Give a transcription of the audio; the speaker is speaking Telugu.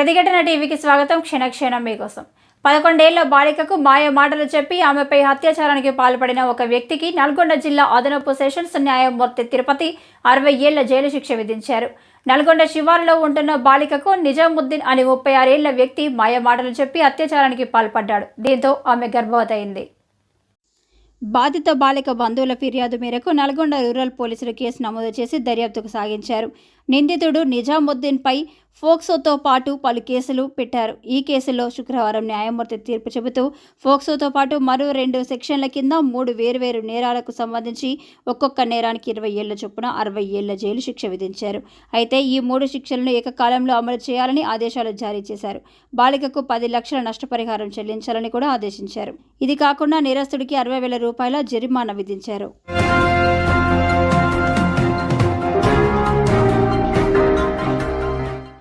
ప్రతిఘటన టీవీకి స్వాగతం. క్షణక్షణం మీకోసం. 11 ఏళ్ల బాలికకు మాయ మాటలు చెప్పి ఆమెపై అత్యాచారానికి పాల్పడిన ఒక వ్యక్తికి నల్గొండ జిల్లా అదనపు సెషన్స్ న్యాయమూర్తి తిరుపతి 60 ఏళ్ల జైలు శిక్ష విధించారు. నల్గొండ శివారులో ఉంటున్న బాలికకు నిజాముద్దీన్ అనే 36 ఏళ్ల వ్యక్తి మాయ మాటలు చెప్పి అత్యాచారానికి పాల్పడ్డాడు. దీంతో ఆమె గర్భవతి అయింది. బాధిత బాలిక బంధువుల ఫిర్యాదు మేరకు నల్గొండ రూరల్ పోలీసులు కేసు నమోదు చేసి దర్యాప్తుకు సాగించారు. నిందితుడు నిజాముద్దీన్పై ఫోక్సోతో పాటు పలు కేసులు పెట్టారు. ఈ కేసులో శుక్రవారం న్యాయమూర్తి తీర్పు చెబుతూ ఫోక్సోతో పాటు మరో 2 సెక్షన్ల కింద 3 వేర్వేరు నేరాలకు సంబంధించి ఒక్కొక్క నేరానికి 20 ఏళ్ల చొప్పున 60 ఏళ్ల జైలు శిక్ష విధించారు. అయితే ఈ 3 శిక్షలను ఏకకాలంలో అమలు చేయాలని ఆదేశాలు జారీ చేశారు. బాలికకు 10 లక్షల నష్టపరిహారం చెల్లించాలని కూడా ఆదేశించారు. ఇది కాకుండా నేరస్తుడికి 60,000 రూపాయల జరిమానా విధించారు.